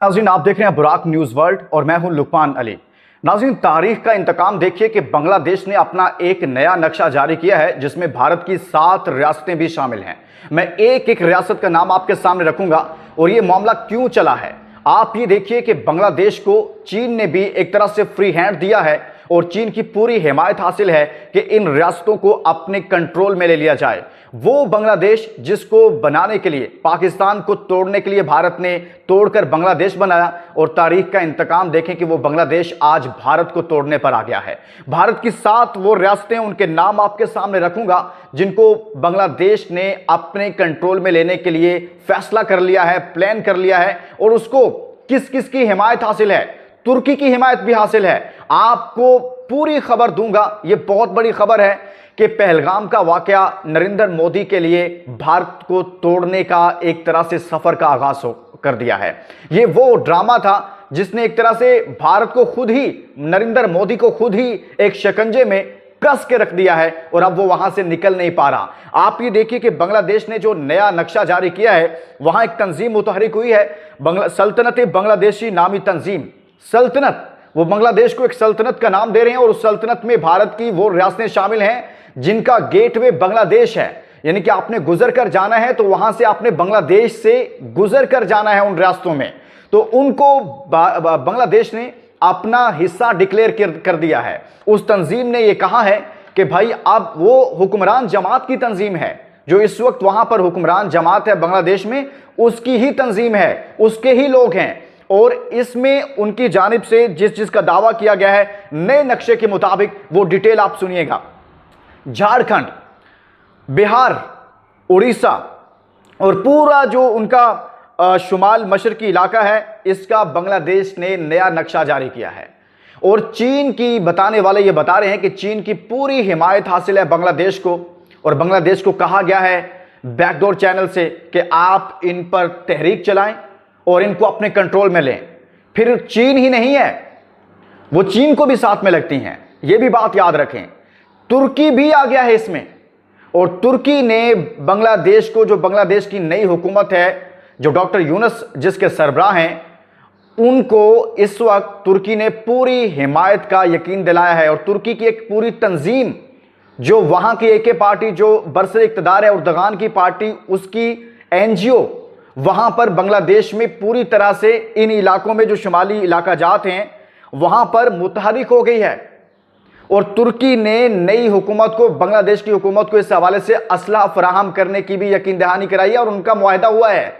नाज़रीन, आप देख रहे हैं बुराक न्यूज़ वर्ल्ड और मैं हूं लुकमान अली। नाज़रीन, तारीख का इंतकाम देखिए कि बांग्लादेश ने अपना एक नया नक्शा जारी किया है जिसमें भारत की 7 रियासतें भी शामिल हैं। मैं एक एक रियासत का नाम आपके सामने रखूंगा और ये मामला क्यों चला है। आप ये देखिए कि बांग्लादेश को चीन ने भी एक तरह से फ्री हैंड दिया है और चीन की पूरी हिमायत हासिल है कि इन रियासतों को अपने कंट्रोल में ले लिया जाए। वो बांग्लादेश जिसको बनाने के लिए, पाकिस्तान को तोड़ने के लिए भारत ने तोड़कर बांग्लादेश बनाया, और तारीख का इंतकाम देखें कि वो बांग्लादेश आज भारत को तोड़ने पर आ गया है। भारत की 7 वो रियासतें, उनके नाम आपके सामने रखूंगा जिनको बांग्लादेश ने अपने कंट्रोल में लेने के लिए फैसला कर लिया है, प्लान कर लिया है, और उसको किस किस की हिमायत हासिल है। तुर्की की हिमायत भी हासिल है। आपको पूरी खबर दूंगा। यह बहुत बड़ी खबर है कि पहलगाम का वाकया नरेंद्र मोदी के लिए भारत को तोड़ने का एक तरह से सफर का आगाज कर दिया है। यह वो ड्रामा था जिसने एक तरह से भारत को खुद ही, नरेंद्र मोदी को खुद ही एक शिकंजे में कस के रख दिया है और अब वो वहां से निकल नहीं पा रहा। आप ये देखिए कि बांग्लादेश ने जो नया नक्शा जारी किया है, वहां एक तंजीम मुतहरिक हुई है, सल्तनत बांग्लादेशी नामी तंजीम। सल्तनत, वो बांग्लादेश को एक सल्तनत का नाम दे रहे हैं और उस सल्तनत में भारत की वो रियासतें शामिल हैं जिनका गेटवे बांग्लादेश है। यानी कि आपने गुजर कर जाना है तो वहां से आपने बांग्लादेश से गुजर कर जाना है उन रियासतों में। तो उनको बांग्लादेश ने अपना हिस्सा डिक्लेयर कर दिया है। उस तंजीम ने यह कहा है कि भाई अब वो हुक्मरान जमात की तंजीम है, जो इस वक्त वहां पर हुक्मरान जमात है बांग्लादेश में, उसकी ही तंजीम है, उसके ही लोग हैं। और इसमें उनकी जानिब से जिस चीज का दावा किया गया है नए नक्शे के मुताबिक, वो डिटेल आप सुनिएगा। झारखंड, बिहार, उड़ीसा और पूरा जो उनका शुमाल मशरकी इलाका है, इसका बांग्लादेश ने नया नक्शा जारी किया है। और चीन की बताने वाले ये बता रहे हैं कि चीन की पूरी हिमायत हासिल है बांग्लादेश को, और बांग्लादेश को कहा गया है बैकडोर चैनल से कि आप इन पर तहरीक चलाएं और इनको अपने कंट्रोल में लें। फिर चीन ही नहीं है, वो चीन को भी साथ में लगती हैं, ये भी बात याद रखें। तुर्की भी आ गया है इसमें, और तुर्की ने बांग्लादेश को, जो बांग्लादेश की नई हुकूमत है, जो डॉक्टर यूनुस जिसके सरबराह हैं, उनको इस वक्त तुर्की ने पूरी हिमायत का यकीन दिलाया है। और तुर्की की एक पूरी तंजीम, जो वहां की एके पार्टी जो बरसर इक़्तिदार है, उर्दगान की पार्टी, उसकी एनजीओ वहां पर बांग्लादेश में पूरी तरह से इन इलाकों में जो शुमाली इलाका जात हैं वहां पर मुतहरिक हो गई है। और तुर्की ने नई हुकूमत को, बांग्लादेश की हुकूमत को इस हवाले से असलहा फराहम करने की भी यकीन दहानी कराई है और उनका मुआहदा हुआ है।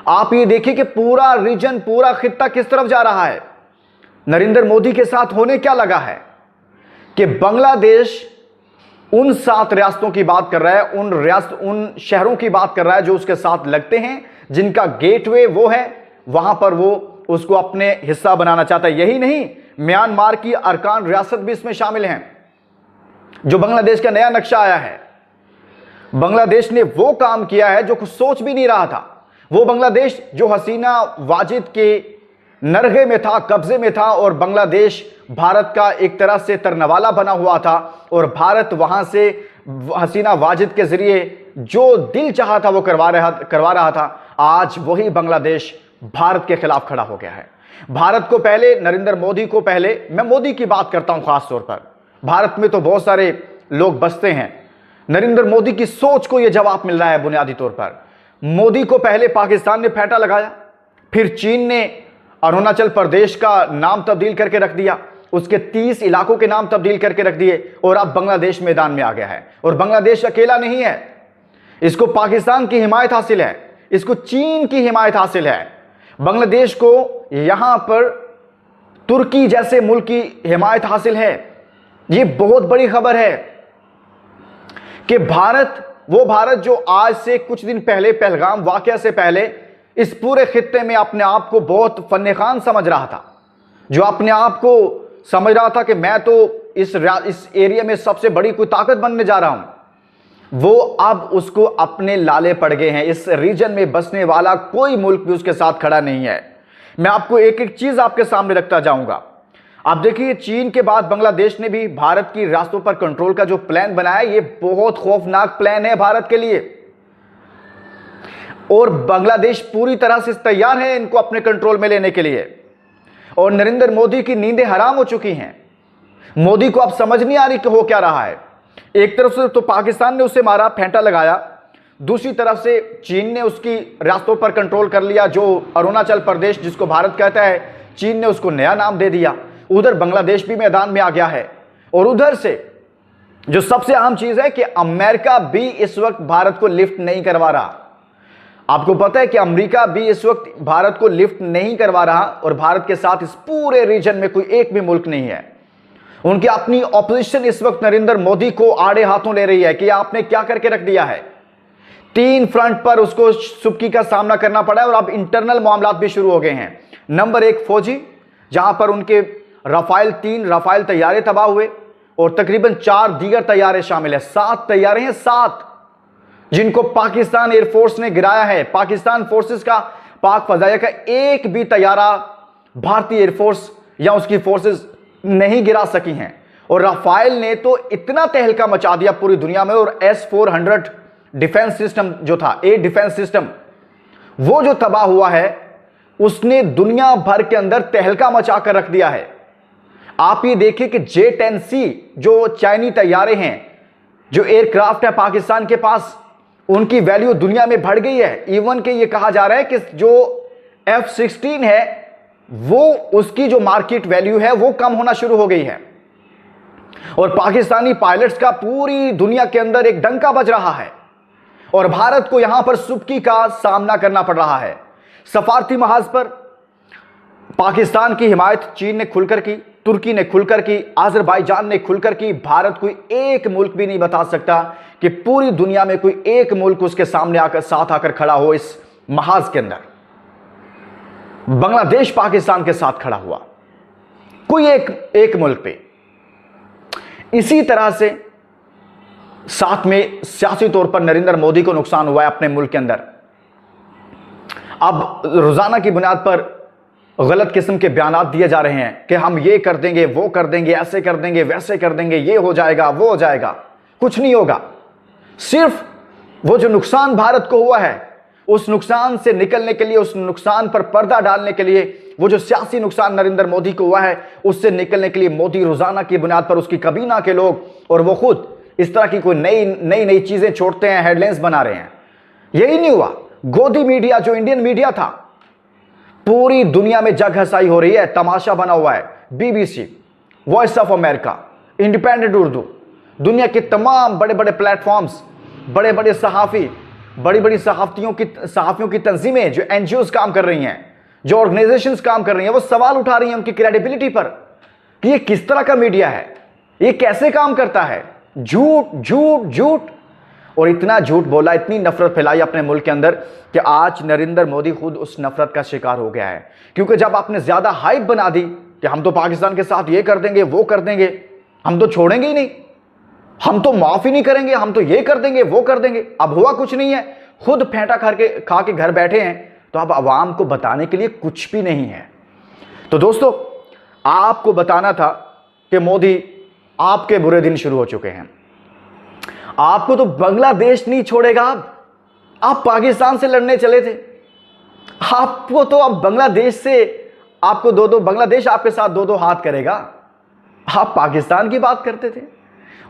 आप ये देखिए कि पूरा रीजन, पूरा खित्ता किस तरफ जा रहा है। नरेंद्र मोदी के साथ होने क्या लगा है कि बांग्लादेश उन 7 रियासतों की बात कर रहा है, उन शहरों की बात कर रहा है जो उसके साथ लगते हैं, जिनका गेटवे वो है, वहां पर वो उसको अपने हिस्सा बनाना चाहता है। यही नहीं, म्यांमार की अरकान रियासत भी इसमें शामिल हैं, जो बांग्लादेश का नया नक्शा आया है। बांग्लादेश ने वो काम किया है जो कुछ सोच भी नहीं रहा था। वो बांग्लादेश जो हसीना वाजिद के नरगे में था, कब्जे में था, और बांग्लादेश भारत का एक तरह से तरनवाला बना हुआ था, और भारत वहां से हसीना वाजिद के जरिए जो दिल चाहा था वो करवा रहा था। आज वही बांग्लादेश भारत के खिलाफ खड़ा हो गया है। भारत को पहले, नरेंद्र मोदी को पहले, मैं मोदी की बात करता हूं खास तौर पर, भारत में तो बहुत सारे लोग बसते हैं। नरेंद्र मोदी की सोच को यह जवाब मिल रहा है बुनियादी तौर पर। मोदी को पहले पाकिस्तान ने फेंटा लगाया, फिर चीन ने अरुणाचल प्रदेश का नाम तब्दील करके रख दिया, उसके 30 इलाकों के नाम तब्दील करके रख दिए, और अब बांग्लादेश मैदान में आ गया है। और बांग्लादेश अकेला नहीं है, इसको पाकिस्तान की हिमायत हासिल है, इसको चीन की हिमायत हासिल है। बांग्लादेश को यहां पर तुर्की जैसे मुल्क की हिमायत हासिल है। यह बहुत बड़ी खबर है कि भारत, वो भारत जो आज से कुछ दिन पहले, पहलगाम वाकया से पहले, इस पूरे खित्ते में अपने आप को बहुत फन्ने खान समझ रहा था, जो अपने आप को समझ रहा था कि मैं तो इस एरिया में सबसे बड़ी कोई ताकत बनने जा रहा हूं, वो अब उसको अपने लाले पड़ गए हैं। इस रीजन में बसने वाला कोई मुल्क भी उसके साथ खड़ा नहीं है। मैं आपको एक एक चीज आपके सामने रखता जाऊंगा। आप देखिए, चीन के बाद बांग्लादेश ने भी भारत की रियासतों पर कंट्रोल का जो प्लान बनाया, ये बहुत खौफनाक प्लान है भारत के लिए। और बांग्लादेश पूरी तरह से तैयार है इनको अपने कंट्रोल में लेने के लिए। और नरेंद्र मोदी की नींदें हराम हो चुकी हैं। मोदी को अब समझ नहीं आ रही कि हो क्या रहा है। एक तरफ से तो पाकिस्तान ने उसे मारा, फेंटा लगाया, दूसरी तरफ से चीन ने उसकी रास्तों पर कंट्रोल कर लिया। जो अरुणाचल प्रदेश जिसको भारत कहता है, चीन ने उसको नया नाम दे दिया। उधर बांग्लादेश भी मैदान में आ गया है। और उधर से जो सबसे अहम चीज है कि अमेरिका भी इस वक्त भारत को लिफ्ट नहीं करवा रहा। आपको पता है कि अमेरिका भी इस वक्त भारत को लिफ्ट नहीं करवा रहा और भारत के साथ इस पूरे रीजन में कोई एक भी मुल्क नहीं है। उनकी अपनी ऑपोजिशन इस वक्त नरेंद्र मोदी को आड़े हाथों ले रही है कि आपने क्या करके रख दिया है। 3 फ्रंट पर उसको सुबकी का सामना करना पड़ा है और अब इंटरनल मामला भी शुरू हो गए हैं। नंबर 1 फौजी, जहां पर उनके तीन रफाइल तैयारे तबाह हुए और तकरीबन 4 दीगर तैयारे शामिल है। 7 तैयारे हैं, 7 जिनको पाकिस्तान एयरफोर्स ने गिराया है। पाकिस्तान फोर्सेस का, पाक फजाइया का एक भी तैयारा भारतीय एयरफोर्स या उसकी फोर्सेस नहीं गिरा सकी हैं। और राफेल ने तो इतना तहलका मचा दिया पूरी दुनिया में। और S-400 डिफेंस सिस्टम जो था, एयर डिफेंस सिस्टम, वो जो तबाह हुआ है, उसने दुनिया भर के अंदर तहलका मचा कर रख दिया है। आप ये देखिए कि J-10C जो चाइनी तैयारे हैं, जो एयरक्राफ्ट है पाकिस्तान के पास, उनकी वैल्यू दुनिया में बढ़ गई है। इवन के ये कहा जा रहा है कि जो F-16 है, वो उसकी जो मार्केट वैल्यू है वो कम होना शुरू हो गई है। और पाकिस्तानी पायलट्स का पूरी दुनिया के अंदर एक डंका बज रहा है और भारत को यहां पर सुबकी का सामना करना पड़ रहा है। सफारती महाज पर पाकिस्तान की हिमायत चीन ने खुलकर की, तुर्की ने खुलकर की, अजरबैजान ने खुलकर की। भारत कोई एक मुल्क भी नहीं बता सकता कि पूरी दुनिया में कोई एक मुल्क उसके सामने आकर, साथ आकर खड़ा हो इस महाज के अंदर। बांग्लादेश पाकिस्तान के साथ खड़ा हुआ, कोई एक मुल्क पे। इसी तरह से साथ में सियासी तौर पर नरेंद्र मोदी को नुकसान हुआ है अपने मुल्क के अंदर। अब रोजाना की बुनियाद पर गलत किस्म के बयानात दिए जा रहे हैं कि हम ये कर देंगे, वो कर देंगे, ऐसे कर देंगे, वैसे कर देंगे, ये हो जाएगा, वो हो जाएगा। कुछ नहीं होगा। सिर्फ वो जो नुकसान भारत को हुआ है, उस नुकसान से निकलने के लिए, उस नुकसान पर पर्दा डालने के लिए, वो जो सियासी नुकसान नरेंद्र मोदी को हुआ है, उससे निकलने के लिए मोदी रोजाना की बुनियाद पर, उसकी काबीना के लोग और वो खुद इस तरह की कोई नई चीजें छोड़ते हैं, हेडलाइंस बना रहे हैं। यही नहीं हुआ। गोदी मीडिया जो इंडियन मीडिया था, पूरी दुनिया में जग हंसाई हो रही है, तमाशा बना हुआ है। BBC, voice of America, independent Urdu, दुनिया के तमाम बड़े बड़े प्लेटफॉर्म्स, बड़े बड़े सहाफ़ी, बड़ी बड़ी सहाफ़ियों की तंजीमें, जो NGOs काम कर रही हैं, जो ऑर्गेनाइजेशंस काम कर रही हैं, वो सवाल उठा रही हैं उनकी क्रेडिबिलिटी पर कि ये किस तरह का मीडिया है, ये कैसे काम करता है। झूठ झूठ झूठ, और इतना झूठ बोला, इतनी नफरत फैलाई अपने मुल्क के अंदर कि आज नरेंद्र मोदी खुद उस नफरत का शिकार हो गया है। क्योंकि जब आपने ज्यादा हाइप बना दी कि हम तो पाकिस्तान के साथ ये कर देंगे, वो कर देंगे, हम तो छोड़ेंगे ही नहीं, हम तो माफ ही नहीं करेंगे, हम तो ये कर देंगे, वो कर देंगे। अब हुआ कुछ नहीं है, खुद फेंटा खा के घर बैठे हैं। तो अब आवाम को बताने के लिए कुछ भी नहीं है। तो दोस्तों, आपको बताना था कि मोदी, आपके बुरे दिन शुरू हो चुके हैं। आपको तो बांग्लादेश नहीं छोड़ेगा। आप पाकिस्तान से लड़ने चले थे, आपको तो अब बांग्लादेश से, आपको बांग्लादेश आपके साथ दो हाथ करेगा। आप पाकिस्तान की बात करते थे।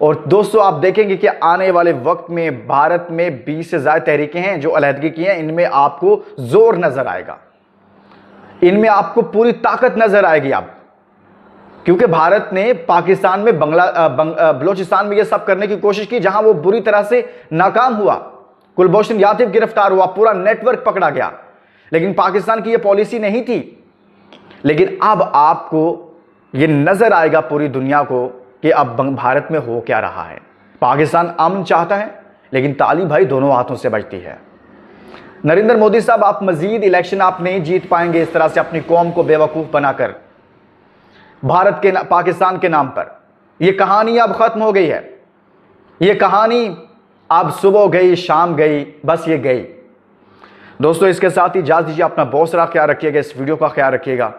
और दोस्तों, आप देखेंगे कि आने वाले वक्त में भारत में 20 से ज्यादा तहरीकें हैं जो अलहदगी की हैं। इनमें आपको जोर नजर आएगा, इनमें आपको पूरी ताकत नजर आएगी। आप, क्योंकि भारत ने पाकिस्तान में, बलोचिस्तान में यह सब करने की कोशिश की जहां वो बुरी तरह से नाकाम हुआ। कुलभूषण यादव गिरफ्तार हुआ, पूरा नेटवर्क पकड़ा गया, लेकिन पाकिस्तान की यह पॉलिसी नहीं थी। लेकिन अब आपको यह नजर आएगा पूरी दुनिया को कि अब भारत में हो क्या रहा है। पाकिस्तान अमन चाहता है, लेकिन ताली भाई दोनों हाथों से बजती है। नरेंद्र मोदी साहब, आप मजीद इलेक्शन आप नहीं जीत पाएंगे इस तरह से अपनी कौम को बेवकूफ बनाकर, भारत के पाकिस्तान के नाम पर। यह कहानी अब खत्म हो गई है। यह कहानी अब सुबह गई, शाम गई, बस ये गई। दोस्तों, इसके साथ ही इजाजत दीजिए। अपना बहुत सारा ख्याल रखिएगा, इस वीडियो का ख्याल रखिएगा।